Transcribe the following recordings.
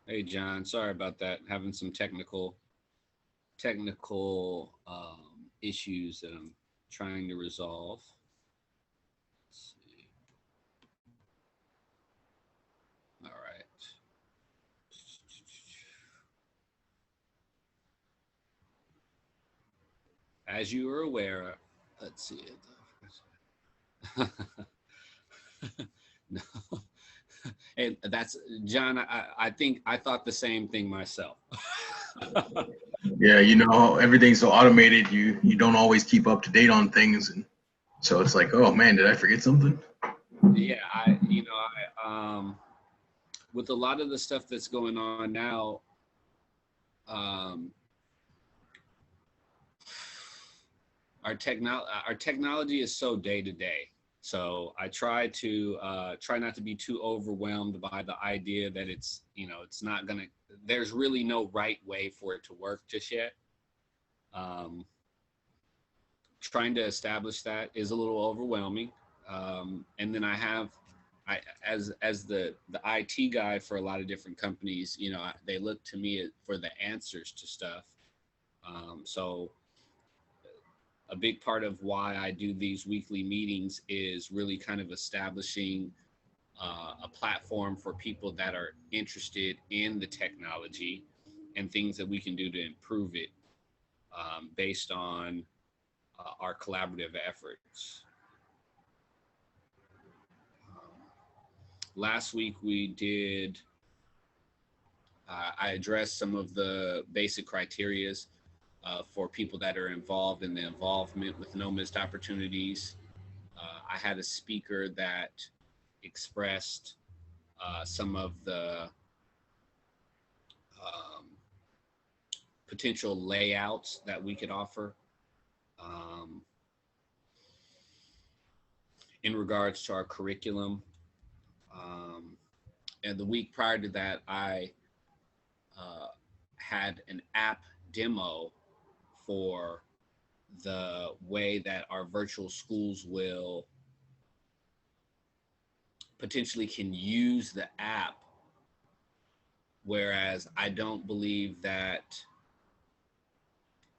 Hey, John. Sorry about that. Having some technical issues that I'm trying to resolve. Let's see. All right. As you are aware, let's see. No. And that's John. I think I thought the same thing myself. Yeah, you know, everything's so automated. You don't always keep up to date on things, and so it's like, oh man, did I forget something? Yeah, with a lot of the stuff that's going on now, um, our technology is so day to day. So I try not to be too overwhelmed by the idea that it's not gonna. There's really no right way for it to work just yet. Um, Trying to establish that is a little overwhelming. And then I as the IT guy for a lot of different companies, they look to me for the answers to stuff. So a big part of why I do these weekly meetings is really kind of establishing a platform for people that are interested in the technology and things that we can do to improve it based on our collaborative efforts. Um, Last week we did, I addressed some of the basic criterias for people that are involved in the involvement with no missed opportunities. I had a speaker that expressed some of the um, potential layouts that we could offer um, in regards to our curriculum. Um, and the week prior to that, I uh, had an app demo for the way that our virtual schools will potentially can use the app, whereas I don't believe that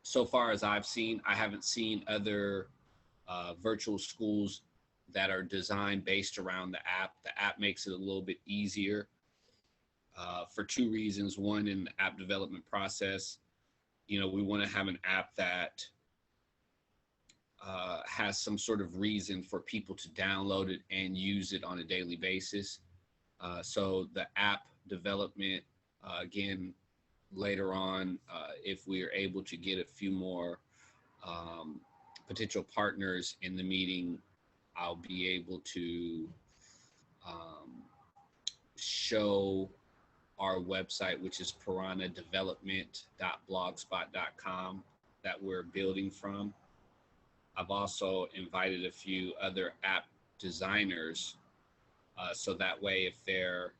so far as I've seen, I haven't seen other virtual schools that are designed based around the app. The app makes it a little bit easier for two reasons. One, in the app development process, we want to have an app that has some sort of reason for people to download it and use it on a daily basis. So the app development, again, later on, if we are able to get a few more um, potential partners in the meeting, I'll be able to um, show our website, which is piranhadevelopment.blogspot.com, that we're building from. I've also invited a few other app designers, so that way, if they're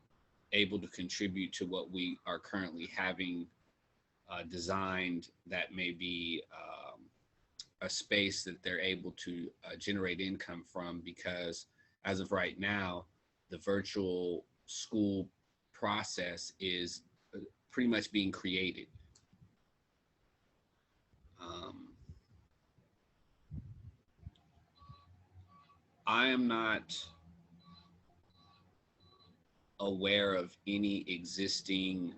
able to contribute to what we are currently having designed, that may be a space that they're able to generate income from, because as of right now, the virtual school process is pretty much being created. Um, I am not aware of any existing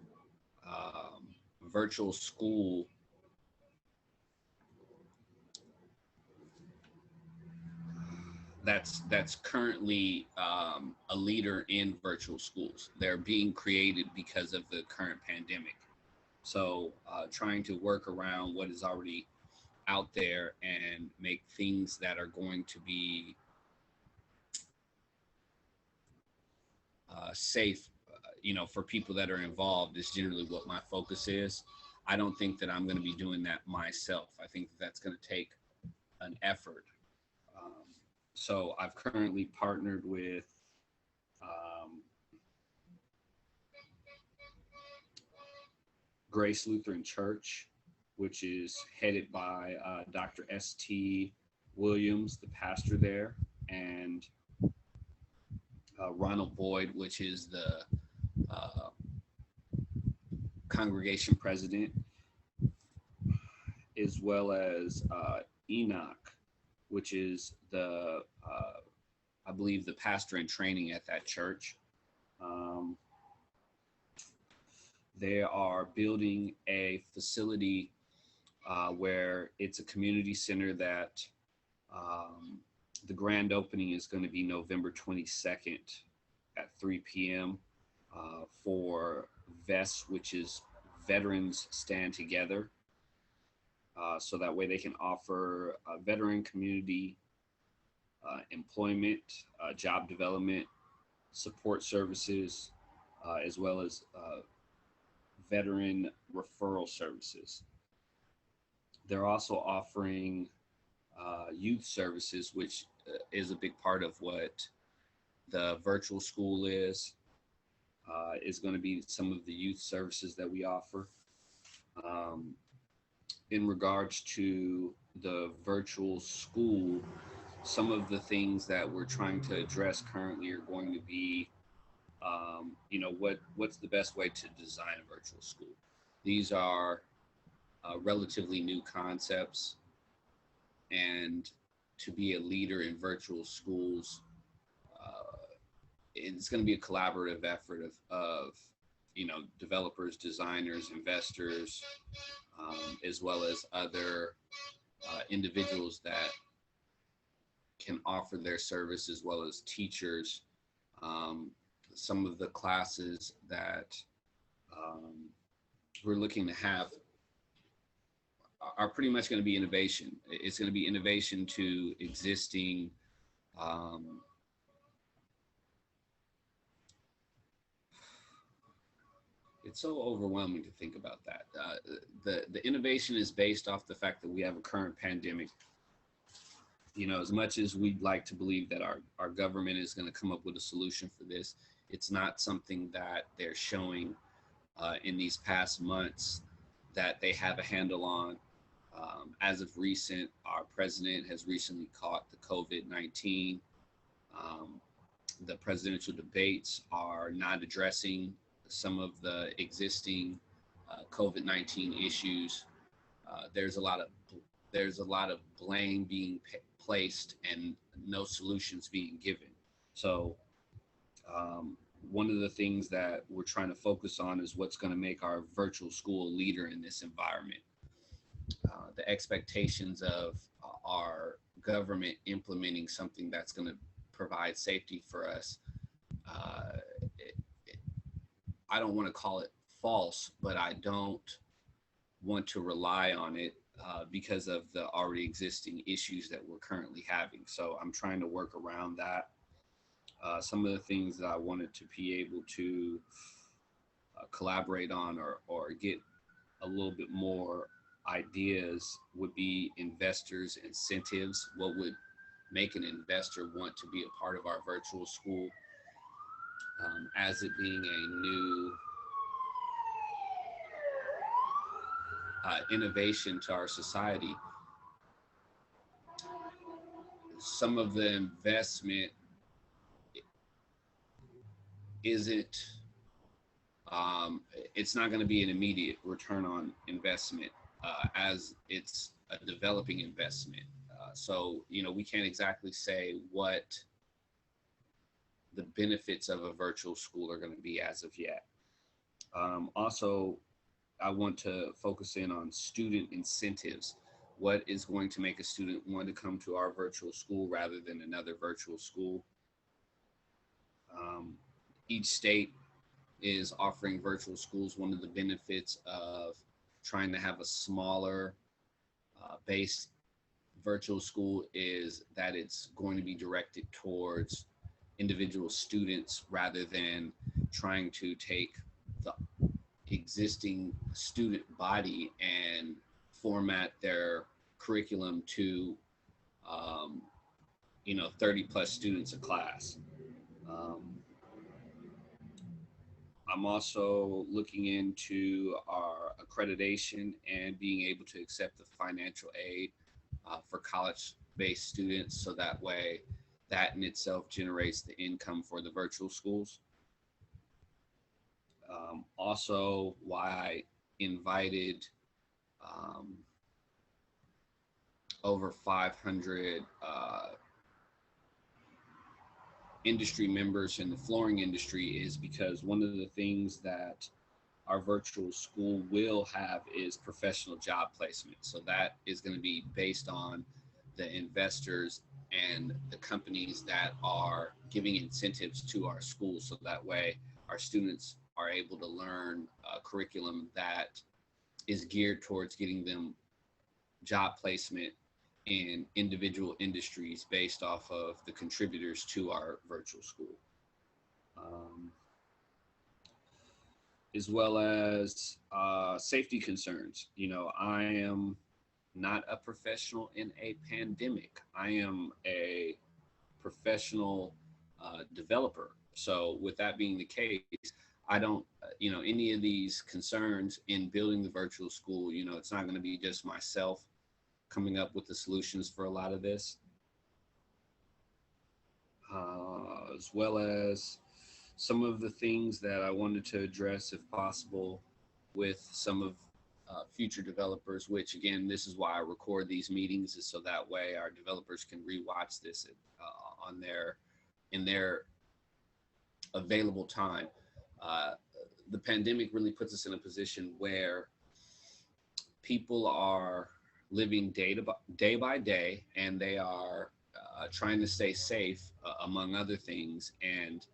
virtual school that's currently a leader in virtual schools. They're being created because of the current pandemic. So trying to work around what is already out there and make things that are going to be safe, for people that are involved is generally what my focus is. I don't think that I'm going to be doing that myself. I think that's going to take an effort. Um, so I've currently partnered with um, Grace Lutheran Church, which is headed by Dr. S.T. Williams, the pastor there. and Ronald Boyd, which is the uh, congregation president, as well as Enoch, which is I believe, the pastor in training at that church. Um, they are building a facility where it's a community center that um, the grand opening is going to be November 22nd at 3 p.m. For VEST, which is Veterans Stand Together. So that way they can offer veteran community employment, job development, support services, as well as veteran referral services. They're also offering youth services, which is a big part of what the virtual school is going to be some of the youth services that we offer. In regards to the virtual school, some of the things that we're trying to address currently are going to be, what's the best way to design a virtual school? These are relatively new concepts, and to be a leader in virtual schools, it's going to be a collaborative effort of developers, designers, investors, as well as other individuals that can offer their service, as well as teachers. Some of the classes that we're looking to have are pretty much going to be innovation. It's going to be innovation to existing it's so overwhelming to think about that. The innovation is based off the fact that we have a current pandemic. As much as we'd like to believe that our government is going to come up with a solution for this, it's not something that they're showing in these past months that they have a handle on. As of recent, our president has recently caught the COVID-19. The presidential debates are not addressing some of the existing COVID-19 issues. There's a lot of blame being placed and no solutions being given. So one of the things that we're trying to focus on is what's going to make our virtual school a leader in this environment. The expectations of our government implementing something that's going to provide safety for us, I don't want to call it false, but I don't want to rely on it because of the already existing issues that we're currently having. So I'm trying to work around that. Some of the things that I wanted to be able to collaborate on or get a little bit more ideas would be investors' incentives. What would make an investor want to be a part of our virtual school, as it being a new innovation to our society? Some of the investment isn't, it's not going to be an immediate return on investment as it's a developing investment. So, we can't exactly say what the benefits of a virtual school are going to be as of yet. Also, I want to focus in on student incentives. What is going to make a student want to come to our virtual school rather than another virtual school? Each state is offering virtual schools. One of the benefits of trying to have a smaller base virtual school is that it's going to be directed towards individual students rather than trying to take the existing student body and format their curriculum to 30 plus students a class. I'm also looking into our accreditation and being able to accept the financial aid for college-based students, so that way that in itself generates the income for the virtual schools. Also, why I invited over 500 industry members in the flooring industry is because one of the things that our virtual school will have is professional job placement. So that is going to be based on the investors and the companies that are giving incentives to our schools. So that way our students are able to learn a curriculum that is geared towards getting them job placement in individual industries based off of the contributors to our virtual school. As well as safety concerns. You know, I am not a professional in a pandemic. I am a professional developer. So with that being the case, I don't, you know, any of these concerns in building the virtual school, you know, it's not going to be just myself coming up with the solutions for a lot of this, as well as some of the things that I wanted to address, if possible, with some of future developers, which again, this is why I record these meetings, is so that way our developers can rewatch this on in their available time. The pandemic really puts us in a position where people are living day by day, and they are trying to stay safe, among other things, and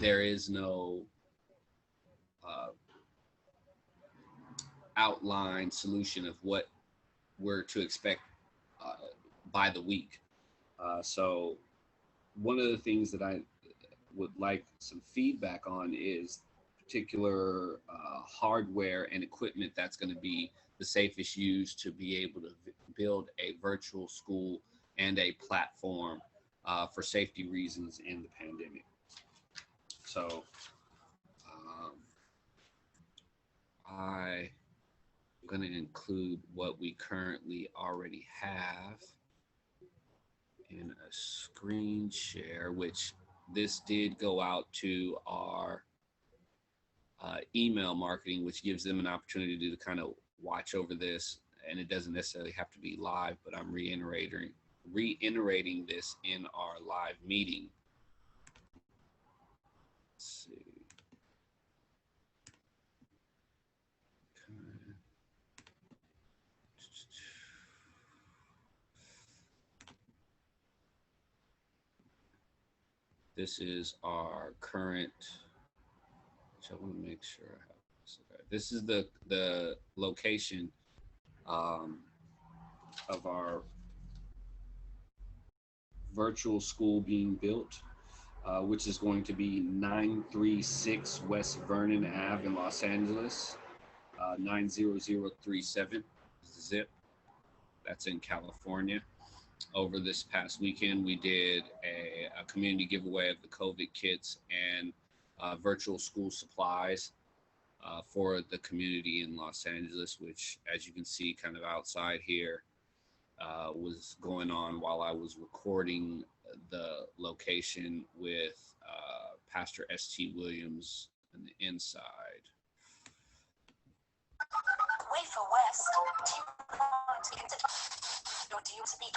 there is no outline solution of what we're to expect by the week. So one of the things that I would like some feedback on is particular hardware and equipment that's going to be the safest used to be able to build a virtual school and a platform for safety reasons in the pandemic. So I'm going to include what we currently already have in a screen share, which this did go out to our email marketing, which gives them an opportunity to kind of watch over this. And it doesn't necessarily have to be live, but I'm reiterating this in our live meeting. Let's see. This is our current, which I want to make sure I have this. Okay. This is the location of our virtual school being built, which is going to be 936 West Vernon Ave in Los Angeles, 90037 zip. That's in California. Over this past weekend, we did a community giveaway of the COVID kits and virtual school supplies for the community in Los Angeles, which, as you can see kind of outside here, was going on while I was recording the location with Pastor S.T. Williams on the inside. Wait for West. Do you speak?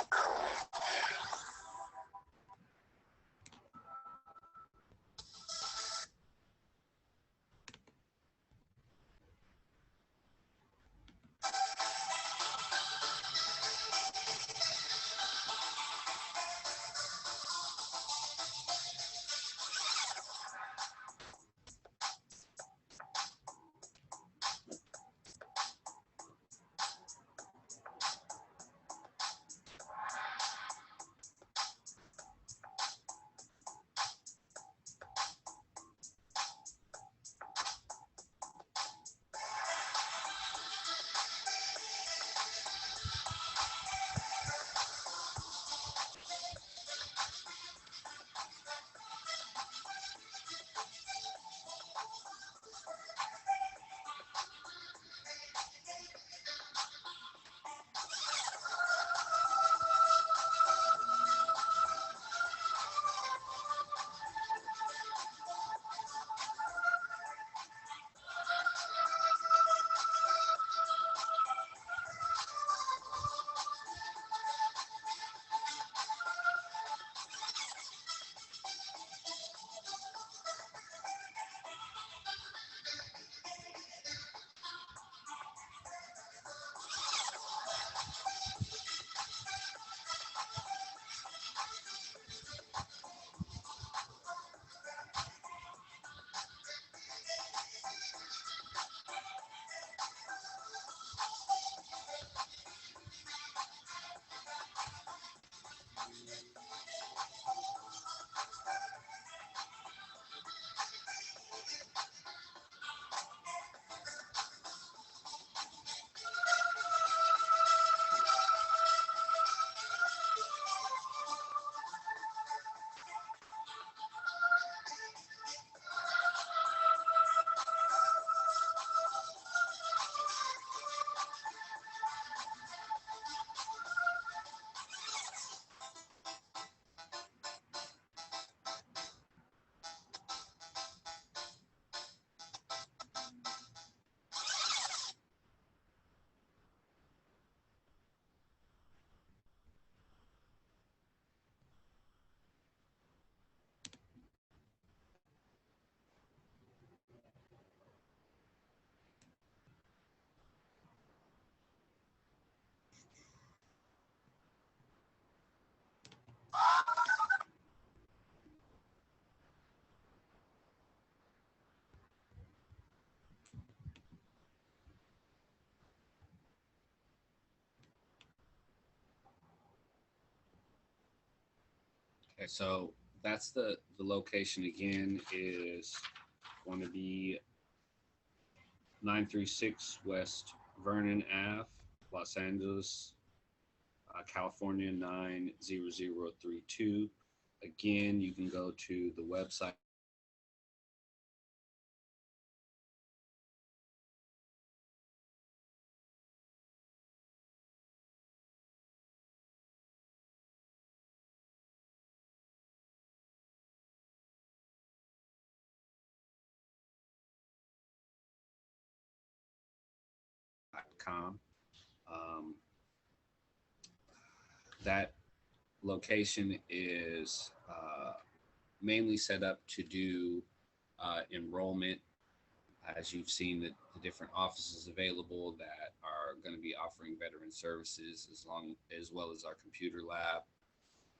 Okay, so that's the location again is going to be 936 West Vernon Ave, Los Angeles, California 90032. Again, you can go to the website .com. Um, that location is mainly set up to do enrollment, as you've seen the different offices available that are going to be offering veteran services as well as our computer lab.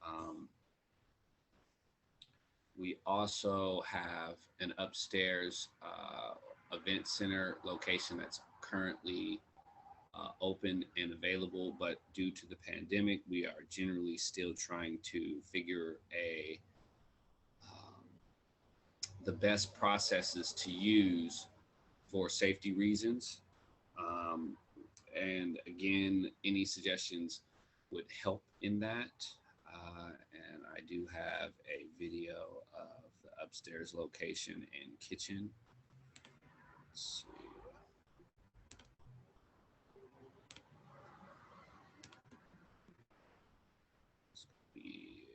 Um, we also have an upstairs event center location that's currently open and available, but due to the pandemic, we are generally still trying to figure um, the best processes to use for safety reasons. Um, and again, any suggestions would help in that. And I do have a video of the upstairs location and kitchen. Let's see. This could be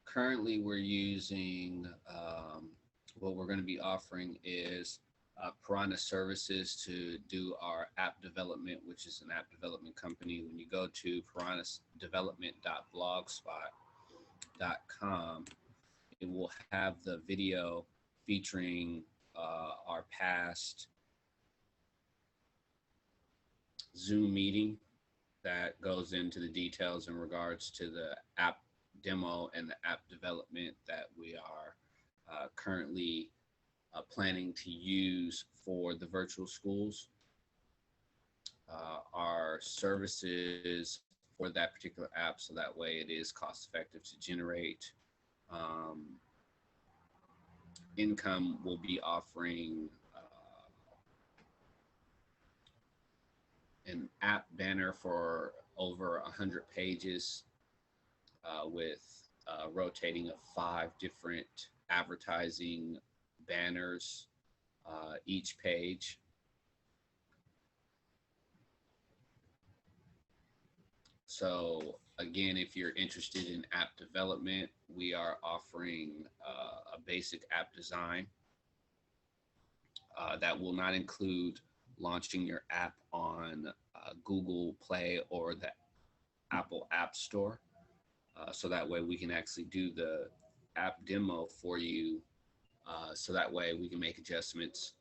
currently we're using what we're going to be offering is Piranha Services to do our app development, which is an app development company. When you go to piranhadevelopment.blogspot.com, it will have the video featuring our past Zoom meeting that goes into the details in regards to the app demo and the app development that we are currently planning to use for the virtual schools. Our services for that particular app, so that way it is cost effective to generate. Um, Income will be offering an app banner for over 100 pages with rotating of 5 different advertising banners each page. So again, if you're interested in app development, we are offering a basic app design that will not include launching your app on Google Play or the Apple App Store. So that way we can actually do the app demo for you. So that way we can make adjustments.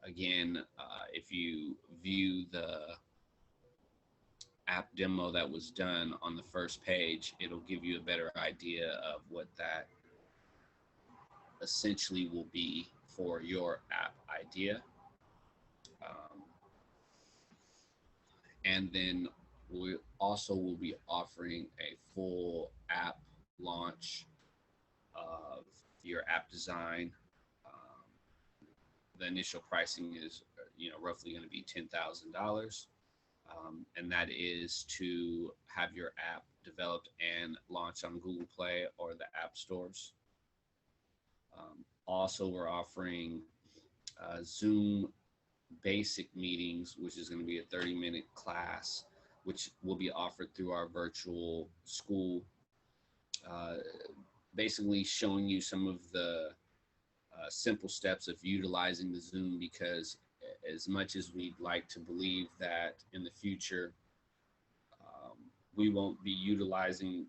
Again, if you view the app demo that was done on the first page, it'll give you a better idea of what that essentially will be for your app idea. And then we also will be offering a full app launch of your app design. Um, the initial pricing is, roughly going to be $10,000. And that is to have your app developed and launched on Google Play or the app stores. Also, we're offering Zoom basic meetings, which is going to be a 30-minute class, which will be offered through our virtual school, basically showing you some of the simple steps of utilizing the Zoom, because as much as we'd like to believe that in the future we won't be utilizing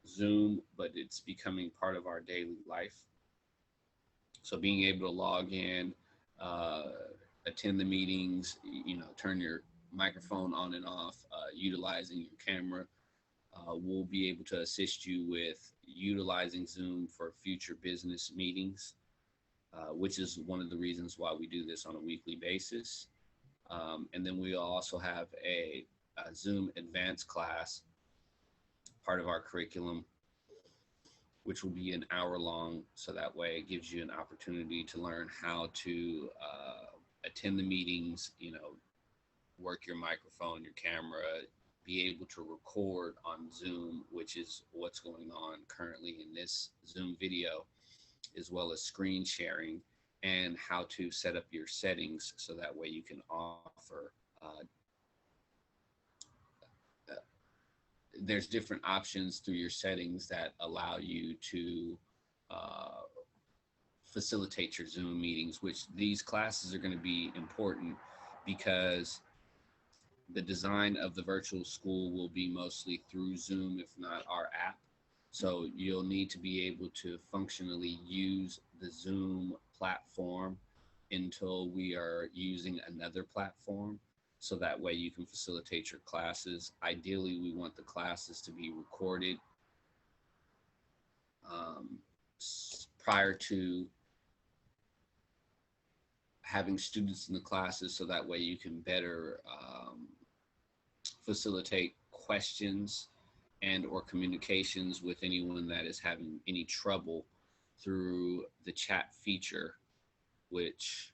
Zoom, but it's becoming part of our daily life. So being able to log in, attend the meetings, turn your microphone on and off, utilizing your camera, will be able to assist you with utilizing Zoom for future business meetings, which is one of the reasons why we do this on a weekly basis. And then we also have a Zoom advanced class, part of our curriculum, which will be an hour long. So that way it gives you an opportunity to learn how to attend the meetings, work your microphone, your camera, be able to record on Zoom, which is what's going on currently in this Zoom video, as well as screen sharing, and how to set up your settings so that way you can offer there's different options through your settings that allow you to facilitate your Zoom meetings, which these classes are going to be important because the design of the virtual school will be mostly through Zoom, if not our app. So you'll need to be able to functionally use the Zoom platform until we are using another platform. So that way you can facilitate your classes. Ideally, we want the classes to be recorded prior to having students in the classes, so that way you can better facilitate questions and or communications with anyone that is having any trouble through the chat feature, which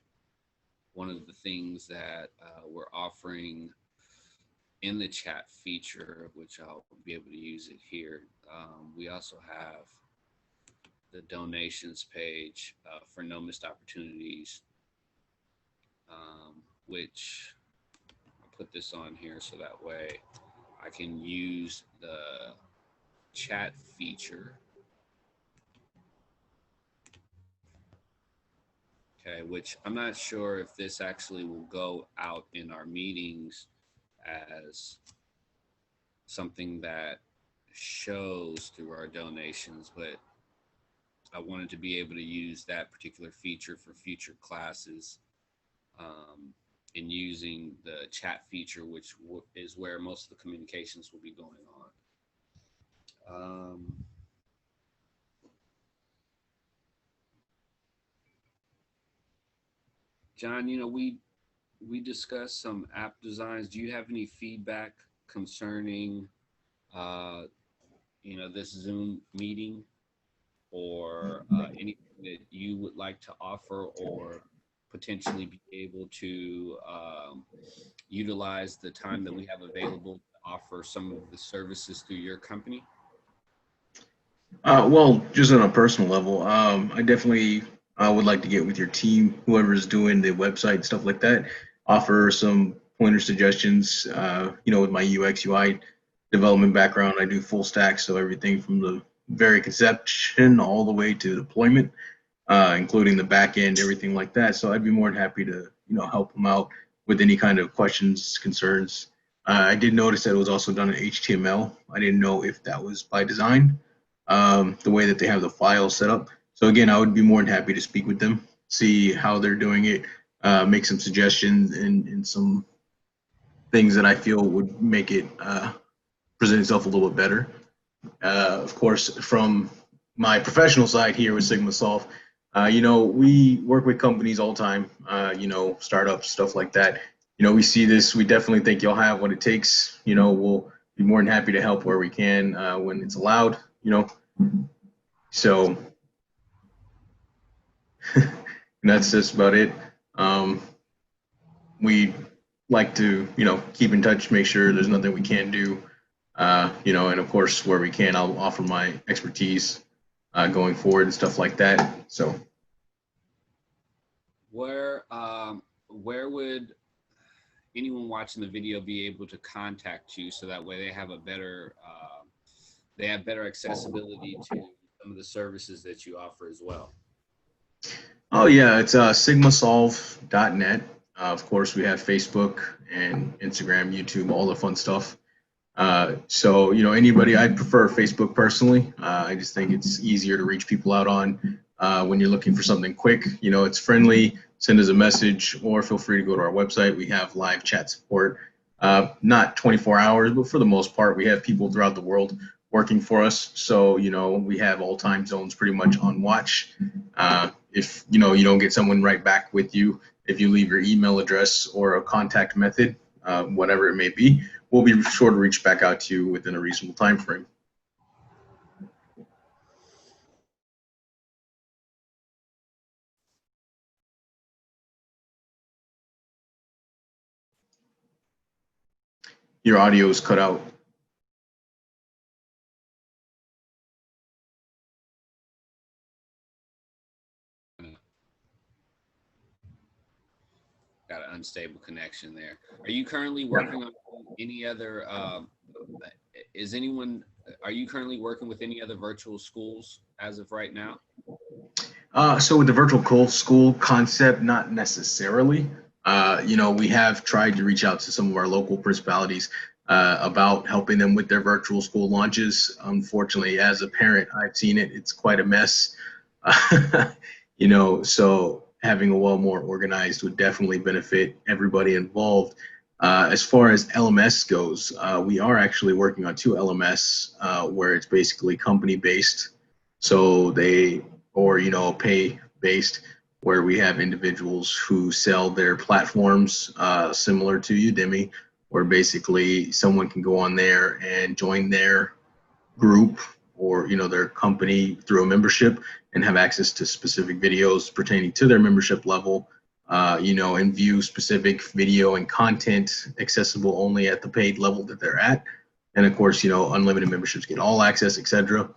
one of the things that we're offering in the chat feature, which I'll be able to use it here. We also have the donations page for No Missed Opportunities, which I'll put this on here so that way I can use the chat feature. Okay, which I'm not sure if this actually will go out in our meetings as something that shows through our donations, but I wanted to be able to use that particular feature for future classes, in using the chat feature, which is where most of the communications will be going on. John, we discussed some app designs. Do you have any feedback concerning, this Zoom meeting, or anything that you would like to offer or potentially be able to utilize the time that we have available to offer some of the services through your company? Well, just on a personal level, I definitely would like to get with your team, whoever's doing the website, stuff like that, offer some pointer suggestions. With my UX UI development background, I do full stack, so everything from the very conception all the way to deployment, including the back end, everything like that. So I'd be more than happy to, help them out with any kind of questions, concerns, I did notice that it was also done in HTML. I didn't know if that was by design, the way that they have the file set up. So again, I would be more than happy to speak with them, see how they're doing it, make some suggestions and some things that I feel would make it present itself a little bit better. Of course, from my professional side here with Sigma Solve, we work with companies all the time, startups, stuff like that. We see this, we definitely think you'll have what it takes. We'll be more than happy to help where we can when it's allowed, So that's just about it. Um, we like to, keep in touch, make sure there's nothing we can't do. And of course, where we can, I'll offer my expertise going forward and stuff like that. So, where would anyone watching the video be able to contact you so that way they have better accessibility to some of the services that you offer as well? oh yeah, it's sigmasolve.net. Of course, we have Facebook and Instagram, YouTube, all the fun stuff. So, anybody, I prefer Facebook personally. I just think it's easier to reach people out on when you're looking for something quick. It's friendly, send us a message, or feel free to go to our website. We have live chat support, not 24 hours, but for the most part, we have people throughout the world working for us. So, we have all time zones pretty much on watch. If, you don't get someone right back with you, if you leave your email address or a contact method, whatever it may be, we'll be sure to reach back out to you within a reasonable time frame. Your audio is cut out. Got an unstable connection there. Are you currently working on any other? Are you currently working with any other virtual schools as of right now? So with the virtual school concept, not necessarily. We have tried to reach out to some of our local principalities about helping them with their virtual school launches. Unfortunately, as a parent, I've seen it. It's quite a mess. So having a more organized would definitely benefit everybody involved. As far as LMS goes, we are actually working on 2 LMS where it's basically company based. So pay based, where we have individuals who sell their platforms similar to Udemy, where basically someone can go on there and join their group or their company through a membership and have access to specific videos pertaining to their membership level, and view specific video and content accessible only at the paid level that they're at. And of course, unlimited memberships get all access, etc.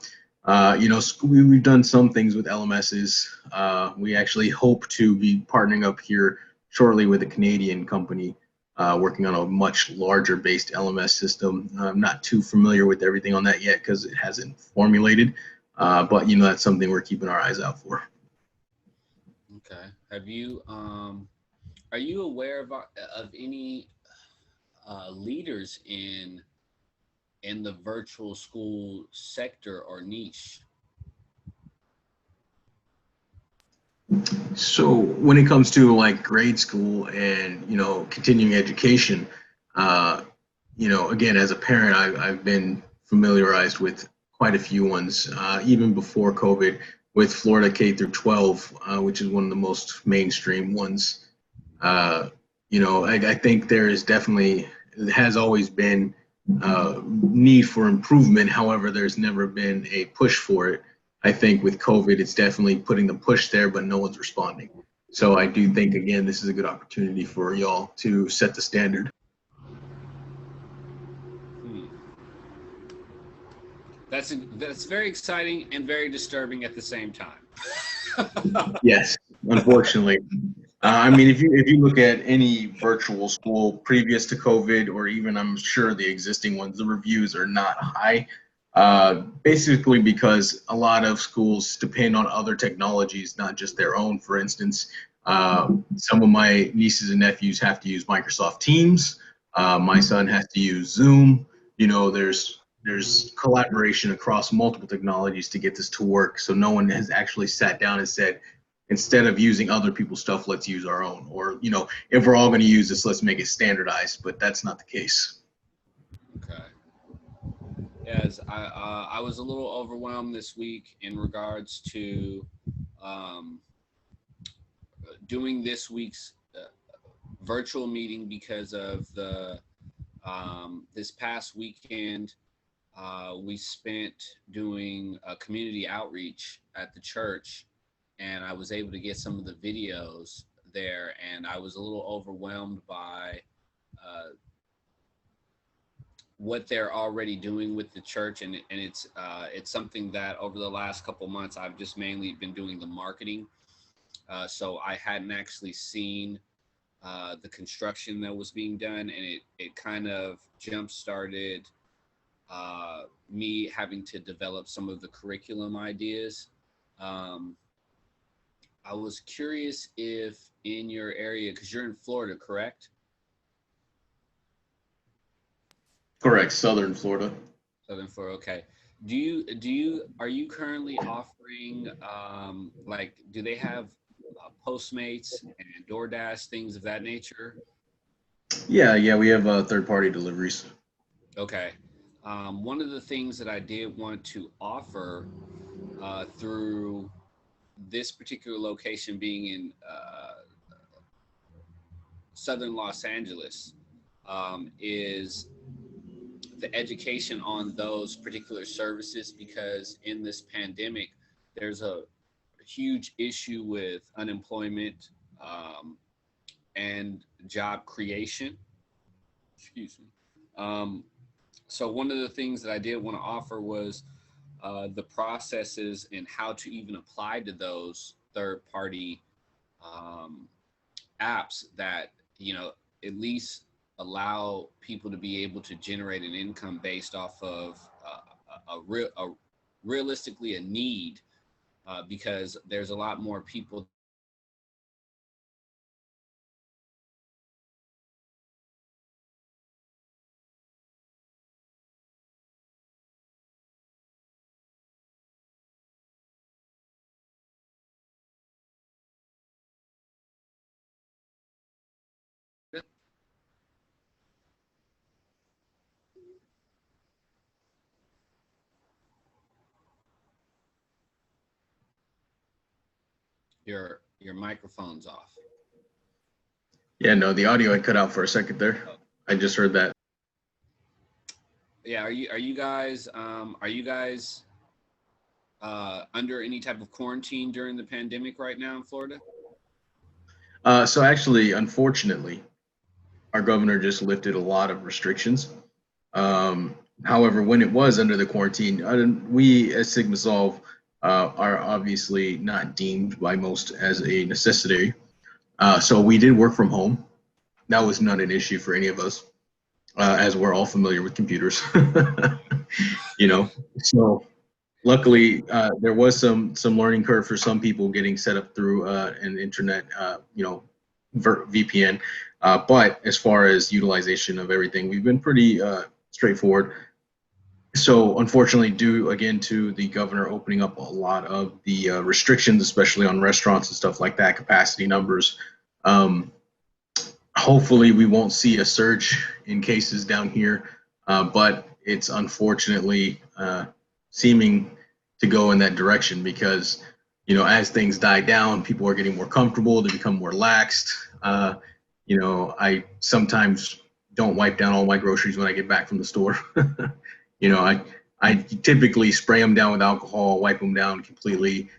We've done some things with LMSs. We actually hope to be partnering up here shortly with a Canadian company working on a much larger based LMS system. I'm not too familiar with everything on that yet because it hasn't formulated, but that's something we're keeping our eyes out for. Okay. Are you aware of any leaders in the virtual school sector or niche? So when it comes to like grade school and continuing education, again, as a parent, I've been familiarized with quite a few ones, even before COVID, with Florida K through 12, which is one of the most mainstream ones. I think there is definitely, it has always been need for improvement. However, there's never been a push for it. I think with COVID, it's definitely putting the push there, but no one's responding. So I do think, again, this is a good opportunity for y'all to set the standard. That's very exciting and very disturbing at the same time. Yes, unfortunately. I mean, if you look at any virtual school previous to COVID, or even I'm sure the existing ones, the reviews are not high. Basically because a lot of schools depend on other technologies, not just their own. For instance, some of my nieces and nephews have to use Microsoft Teams, My son has to use Zoom. There's collaboration across multiple technologies to get this to work. So no one has actually sat down and said, instead of using other people's stuff, let's use our own. Or, if we're all going to use this, let's make it standardized. But that's not the case. Okay. Yes, I was a little overwhelmed this week in regards to um, doing this week's virtual meeting because of the this past weekend we spent doing a community outreach at the church, and I was able to get some of the videos there, and I was a little overwhelmed by what they're already doing with the church, and it's something that over the last couple months I've just mainly been doing the marketing, so I hadn't actually seen the construction that was being done, and it kind of jump started me having to develop some of the curriculum ideas. um, I was curious if in your area, because you're in Florida, correct? Correct. Southern Florida. Southern Florida, okay. Are you currently offering like, do they have Postmates and DoorDash, things of that nature? Yeah. We have third-party deliveries. Okay. One of the things that I did want to offer through this particular location being in Southern Los Angeles is the education on those particular services, because in this pandemic, there's a huge issue with unemployment and job creation. Excuse me. So one of the things that I did want to offer was the processes and how to even apply to those third-party um, apps that at least allow people to be able to generate an income based off of realistically a need, because there's a lot more people. Your microphone's off. Yeah, no, the audio had cut out for a second there. I just heard that. Yeah, are you guys under any type of quarantine during the pandemic right now in Florida? So actually, unfortunately, our governor just lifted a lot of restrictions. However, when it was under the quarantine, we as Sigma Solve are obviously not deemed by most as a necessity. So we did work from home. That was not an issue for any of us, as we're all familiar with computers. So luckily, there was some learning curve for some people getting set up through an internet, VPN. But as far as utilization of everything, we've been pretty straightforward. So unfortunately, due again to the governor opening up a lot of the restrictions, especially on restaurants and stuff like that, capacity numbers, um, hopefully we won't see a surge in cases down here, but it's unfortunately seeming to go in that direction because, as things die down, people are getting more comfortable, they become more laxed. I sometimes don't wipe down all my groceries when I get back from the store. I typically spray them down with alcohol, wipe them down completely,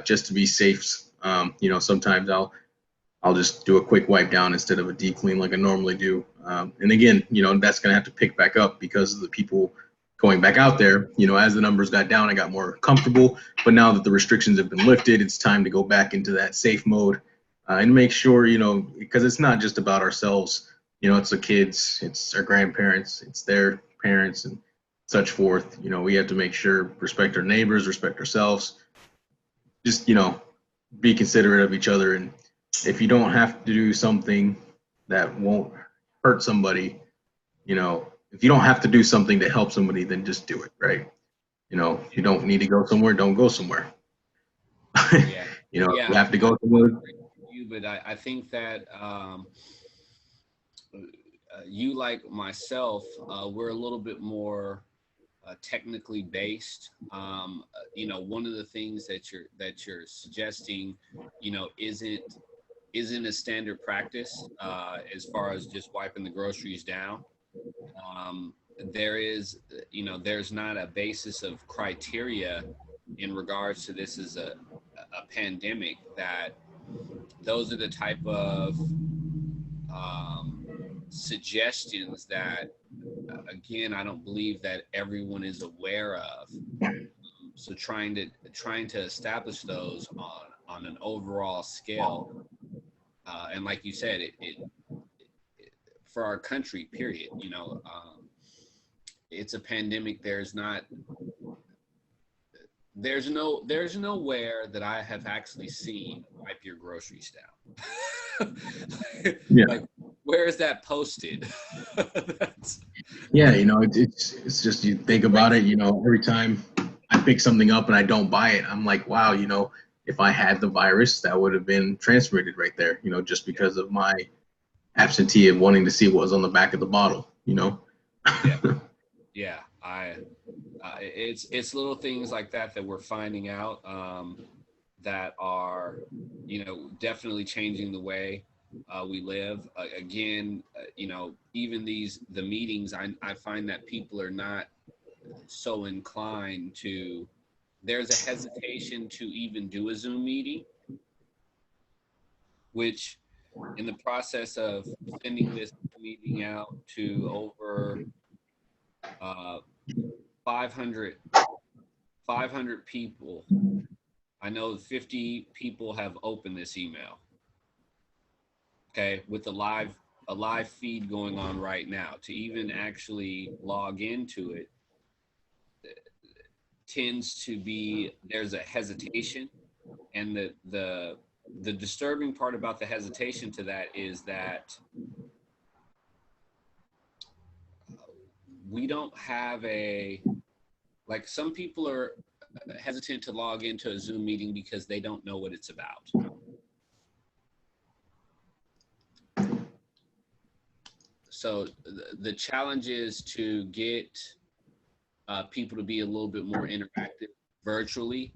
just to be safe. Sometimes I'll just do a quick wipe down instead of a deep clean like I normally do. And again, that's going to have to pick back up because of the people going back out there. As the numbers got down, I got more comfortable. But now that the restrictions have been lifted, it's time to go back into that safe mode and make sure, because it's not just about ourselves. It's the kids, it's our grandparents, it's their parents, and such forth. We have to make sure, respect our neighbors, respect ourselves, just, be considerate of each other. And if you don't have to do something that won't hurt somebody, You know, if you don't have to do something to help somebody, then just do it, right? You know, if you don't need to go somewhere, don't go somewhere. Yeah, You know, if yeah, you have to go somewhere. agree with you, but I think that you, like myself, we're a little bit more technically based. One of the things that you're suggesting, isn't a standard practice as far as just wiping the groceries down. Um, there is, there's not a basis of criteria in regards to this as a pandemic, that those are the type of suggestions that, again, I don't believe that everyone is aware of. So trying to establish those on an overall scale, and like you said, it for our country, period. It's a pandemic. There's nowhere that I have actually seen wipe your groceries down. Yeah. Like, where is that posted? That's Yeah, you know, it's just you think about it, crazy. you know, every time I pick something up and I don't buy it, I'm like, wow, you know, if I had the virus, that would have been transmitted right there, you know, just because of my absentee of wanting to see what was on the back of the bottle, you know. Yeah, yeah. It's little things like that we're finding out, that are, definitely changing the way we live. Again, even the meetings, I find that people are not so inclined to. There's a hesitation to even do a Zoom meeting, which, in the process of sending this meeting out to over uh, 500 500 people. I know 50 people have opened this email. Okay, with a live feed going on right now. To even actually log into it tends to be, there's a hesitation, and the disturbing part about the hesitation to that is that we don't have like, some people are hesitant to log into a Zoom meeting because they don't know what it's about. So the challenge is to get people to be a little bit more interactive virtually.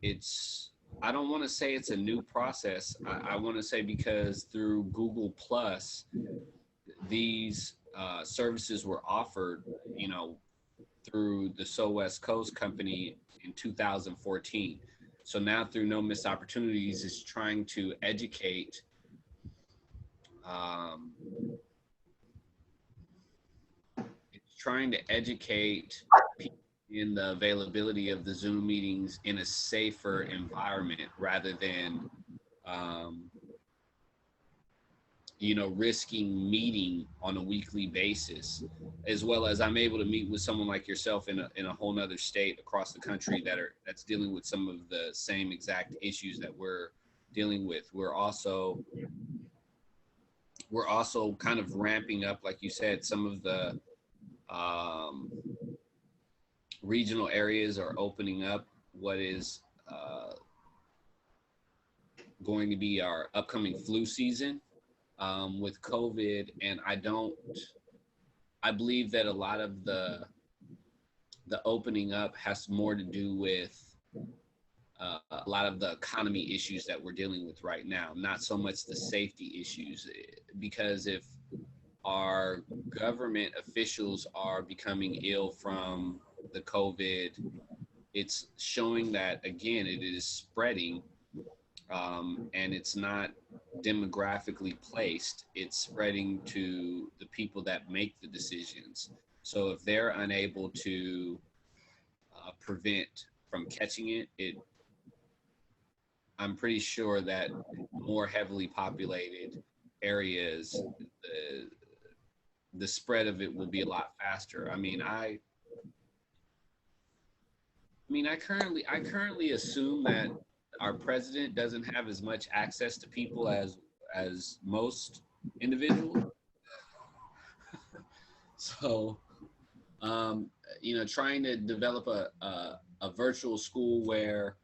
It's I don't want to say it's a new process. I want to say, because through Google Plus, these services were offered, through the So West Coast company in 2014. So now, through No Missed Opportunities, is um, trying to educate people in the availability of the Zoom meetings in a safer environment, rather than, um, risking meeting on a weekly basis, as well as I'm able to meet with someone like yourself in a whole nother state across the country that's dealing with some of the same exact issues that we're dealing with. We're also kind of ramping up, like you said, some of the um, regional areas are opening up what is going to be our upcoming flu season, with COVID. And I believe that a lot of the opening up has more to do with a lot of the economy issues that we're dealing with right now, not so much the safety issues. Because if our government officials are becoming ill from the COVID, it's showing that, again, it is spreading, and it's not demographically placed. It's spreading to the people that make the decisions. So if they're unable to prevent from catching I'm pretty sure that more heavily populated areas, the the spread of it will be a lot faster. I currently assume that our president doesn't have as much access to people as most. individual. So, trying to develop a virtual school where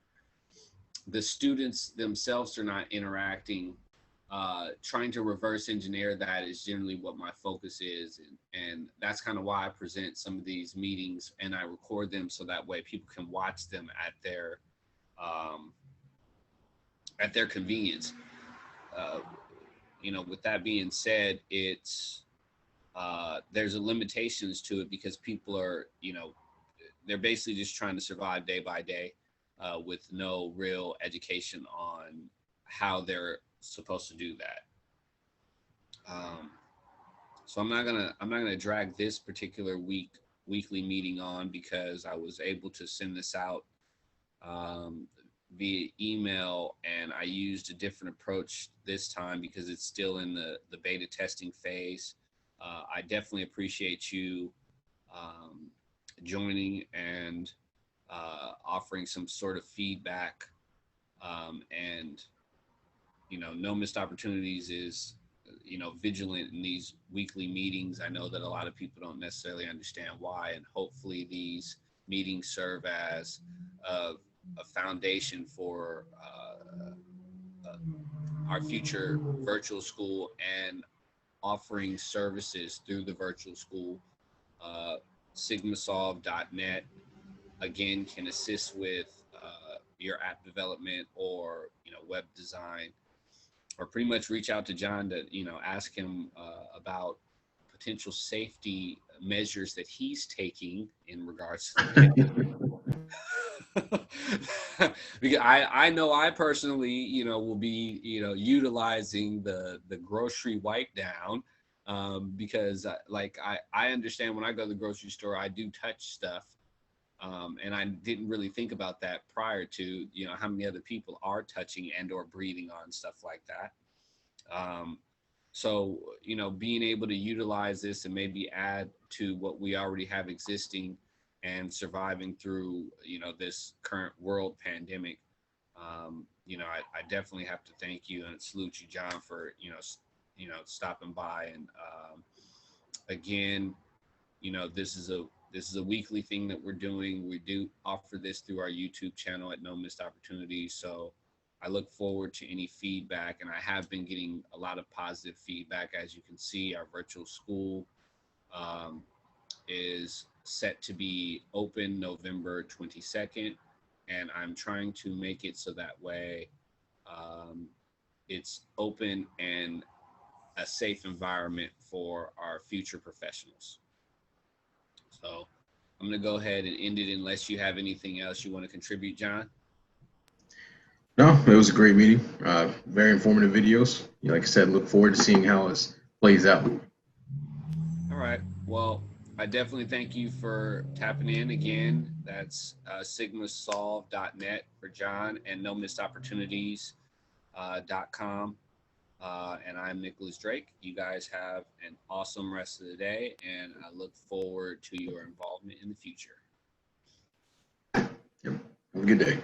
the students themselves are not interacting, trying to reverse engineer that is generally what my focus is. And that's kind of why I present some of these meetings and I record them so that way people can watch them at their convenience. Uh, with that being said, there's limitations to it because people are, they're basically just trying to survive day by day with no real education on how they're supposed to do that. So I'm not gonna drag this particular weekly meeting on because I was able to send this out via email, and I used a different approach this time because it's still in the beta testing phase. I definitely appreciate you joining and offering some sort of feedback. And no missed opportunities is vigilant in these weekly meetings. I know that a lot of people don't necessarily understand why, and hopefully these meetings serve as a foundation for our future virtual school and offering services through the virtual school. Sigmasolve.net again can assist with your app development or web design, or pretty much reach out to John to ask him about potential safety measures that he's taking in regards to the because I know I personally will be utilizing the grocery wipe down because I understand when I go to the grocery store I do touch stuff. And I didn't really think about that prior to, how many other people are touching and or breathing on stuff like that. So, being able to utilize this and maybe add to what we already have existing and surviving through, this current world pandemic, I definitely have to thank you and salute you, John, for, stopping by. And again, this is a weekly thing that we're doing. We do offer this through our YouTube channel at No Missed Opportunities. So I look forward to any feedback, and I have been getting a lot of positive feedback. As you can see, our virtual school is set to be open November 22nd, and I'm trying to make it so that way it's open and a safe environment for our future professionals. So I'm going to go ahead and end it unless you have anything else you want to contribute, John. No, it was a great meeting. Very informative videos. Like I said, look forward to seeing how it plays out. All right. Well, I definitely thank you for tapping in again. That's sigmasolve.net for John and nomissedopportunities.com. And I'm Nicholas Drake. You guys have an awesome rest of the day, and I look forward to your involvement in the future. Yep. Have a good day.